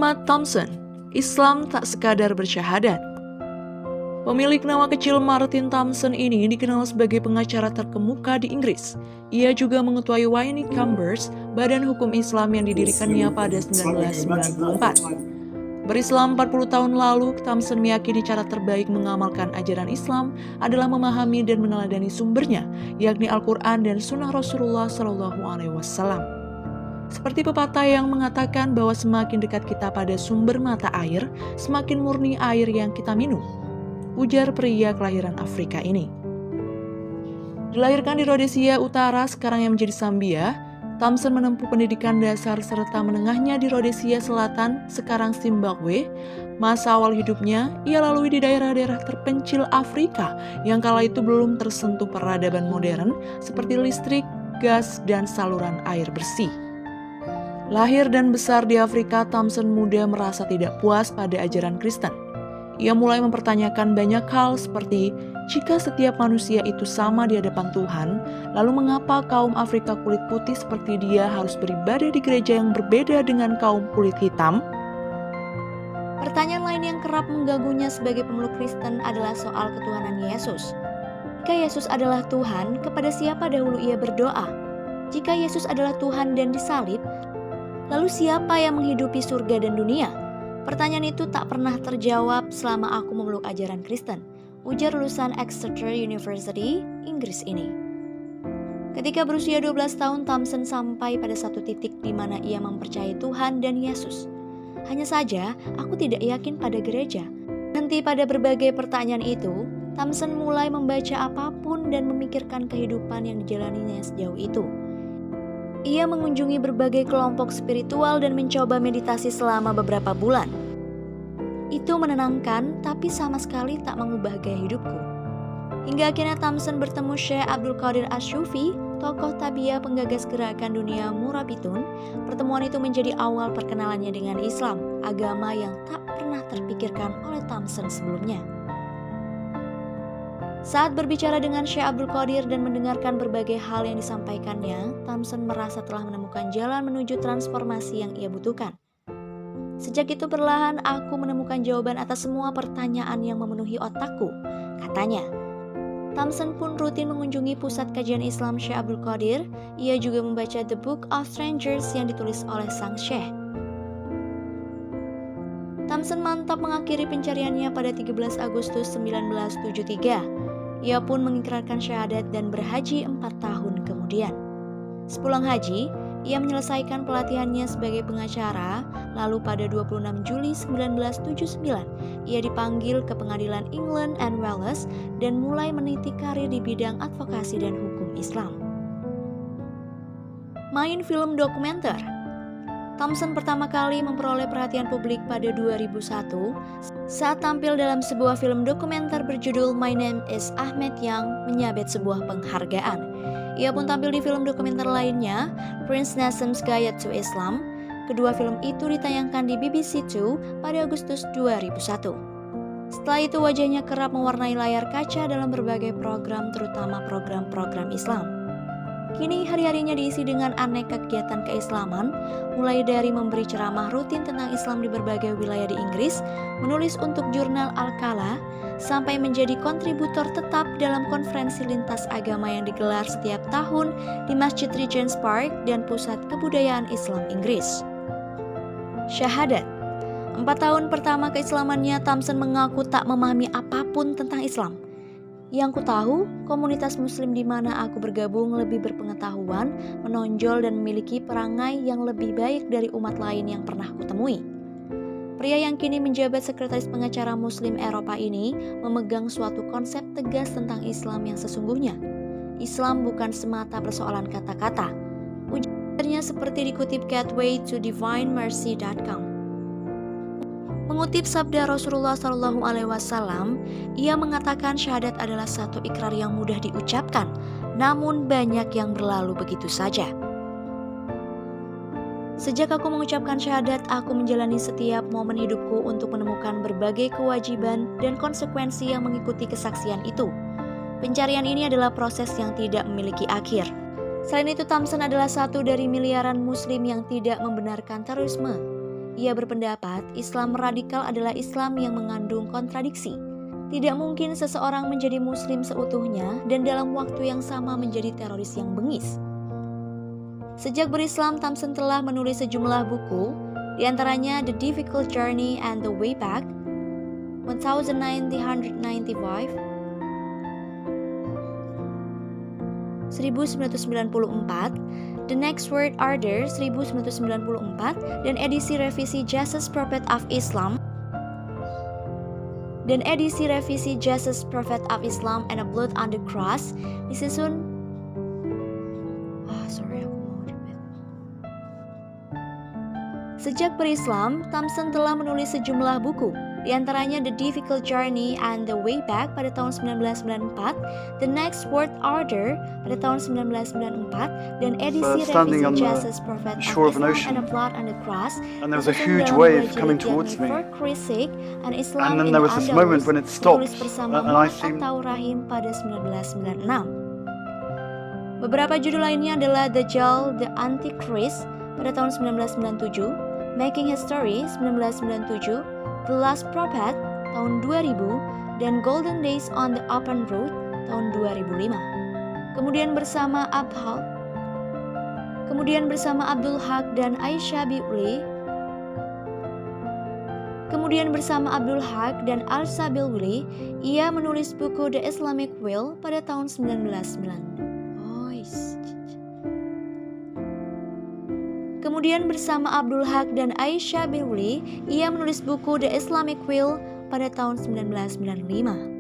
Muhammad Thompson, Islam tak sekadar bersyahadat. Pemilik nama kecil Martin Thompson ini dikenal sebagai pengacara terkemuka di Inggris. Ia juga mengetuai Wynie Chambers, badan hukum Islam yang didirikannya pada 1994. Berislam 40 tahun lalu, Thompson meyakini cara terbaik mengamalkan ajaran Islam adalah memahami dan meneladani sumbernya, yakni Al-Quran dan Sunnah Rasulullah SAW. Seperti pepatah yang mengatakan bahwa semakin dekat kita pada sumber mata air, semakin murni air yang kita minum, ujar pria kelahiran Afrika ini. Dilahirkan di Rhodesia Utara, sekarang yang menjadi Zambia, Thompson menempuh pendidikan dasar serta menengahnya di Rhodesia Selatan, sekarang Zimbabwe. Masa awal hidupnya, ia lalui di daerah-daerah terpencil Afrika yang kala itu belum tersentuh peradaban modern seperti listrik, gas, dan saluran air bersih. Lahir dan besar di Afrika, Thompson muda merasa tidak puas pada ajaran Kristen. Ia mulai mempertanyakan banyak hal seperti, jika setiap manusia itu sama di hadapan Tuhan, lalu mengapa kaum Afrika kulit putih seperti dia harus beribadah di gereja yang berbeda dengan kaum kulit hitam? Pertanyaan lain yang kerap mengganggunya sebagai pemeluk Kristen adalah soal ketuhanan Yesus. Jika Yesus adalah Tuhan, kepada siapa dahulu ia berdoa? Jika Yesus adalah Tuhan dan disalib, lalu siapa yang menghidupi surga dan dunia? Pertanyaan itu tak pernah terjawab selama aku memeluk ajaran Kristen, ujar lulusan Exeter University, Inggris ini. Ketika berusia 12 tahun, Thompson sampai pada satu titik di mana ia mempercayai Tuhan dan Yesus. Hanya saja, aku tidak yakin pada gereja. Nanti pada berbagai pertanyaan itu, Thompson mulai membaca apapun dan memikirkan kehidupan yang dijalaninya sejauh itu. Ia mengunjungi berbagai kelompok spiritual dan mencoba meditasi selama beberapa bulan. Itu menenangkan, tapi sama sekali tak mengubah gaya hidupku. Hingga akhirnya Thompson bertemu Syekh Abdul Qadir Asyufi, tokoh tabiah penggagas gerakan dunia Murabitun. Pertemuan itu menjadi awal perkenalannya dengan Islam, agama yang tak pernah terpikirkan oleh Thompson sebelumnya. Saat berbicara dengan Syekh Abdul Qadir dan mendengarkan berbagai hal yang disampaikannya, Thompson merasa telah menemukan jalan menuju transformasi yang ia butuhkan. Sejak itu perlahan aku menemukan jawaban atas semua pertanyaan yang memenuhi otakku, katanya. Thompson pun rutin mengunjungi pusat kajian Islam Syekh Abdul Qadir. Ia juga membaca The Book of Strangers yang ditulis oleh sang Syekh. Thompson mantap mengakhiri pencariannya pada 13 Agustus 1973. Ia pun mengikrarkan syahadat dan berhaji 4 tahun kemudian. Sepulang haji, ia menyelesaikan pelatihannya sebagai pengacara, lalu pada 26 Juli 1979, ia dipanggil ke pengadilan England and Wales dan mulai meniti karir di bidang advokasi dan hukum Islam. Main film dokumenter. Thompson pertama kali memperoleh perhatian publik pada 2001 saat tampil dalam sebuah film dokumenter berjudul My Name is Ahmed yang menyabet sebuah penghargaan. Ia pun tampil di film dokumenter lainnya, Prince Nassim's Guide to Islam. Kedua film itu ditayangkan di BBC Two pada Agustus 2001. Setelah itu wajahnya kerap mewarnai layar kaca dalam berbagai program, terutama program-program Islam. Kini hari-harinya diisi dengan aneka kegiatan keislaman, mulai dari memberi ceramah rutin tentang Islam di berbagai wilayah di Inggris, menulis untuk jurnal Al-Kala, sampai menjadi kontributor tetap dalam konferensi lintas agama yang digelar setiap tahun di Masjid Regent's Park dan Pusat Kebudayaan Islam Inggris. Syahadat. 4 tahun pertama keislamannya, Thompson mengaku tak memahami apapun tentang Islam. Yang ku tahu, komunitas muslim di mana aku bergabung lebih berpengetahuan, menonjol dan memiliki perangai yang lebih baik dari umat lain yang pernah kutemui. Pria yang kini menjabat sekretaris pengacara muslim Eropa ini memegang suatu konsep tegas tentang Islam yang sesungguhnya. Islam bukan semata persoalan kata-kata. Ujarnya seperti dikutip gatewaytodivinemercy.com. Mengutip sabda Rasulullah SAW, ia mengatakan syahadat adalah satu ikrar yang mudah diucapkan, namun banyak yang berlalu begitu saja. Sejak aku mengucapkan syahadat, aku menjalani setiap momen hidupku untuk menemukan berbagai kewajiban dan konsekuensi yang mengikuti kesaksian itu. Pencarian ini adalah proses yang tidak memiliki akhir. Selain itu, Thompson adalah satu dari miliaran muslim yang tidak membenarkan terorisme. Ia berpendapat Islam radikal adalah Islam yang mengandung kontradiksi. Tidak mungkin seseorang menjadi muslim seutuhnya dan dalam waktu yang sama menjadi teroris yang bengis. Sejak berislam, Thompson telah menulis sejumlah buku, di antaranya The Difficult Journey and the Way Back, 1995, 1994, The Next World Order 1994, dan edisi revisi Jesus Prophet of Islam, and a Blood on the Cross disusun Sejak berislam, Thompson telah menulis sejumlah buku, di antaranya The Difficult Journey and the Way Back pada tahun 1994, The Next World Order pada tahun 1994, dan edisi revisi Jesus Prophet of Islam and a Blood on the Cross. And there was a huge wave coming towards me. And then there was this moment when it stopped, and I seemed... Rahim pada 1996. Beberapa judul lainnya adalah Dajjal, The Antichrist pada tahun 1997, Making History 1997, The Last Prophet tahun 2000, dan Golden Days on the Open Road tahun 2005. Kemudian bersama Abdul Haq dan Aisyah Biwli. Ia menulis buku The Islamic Will pada tahun 1990. Kemudian bersama Abdul Haq dan Aisyah Biwli, ia menulis buku The Islamic Will pada tahun 1995.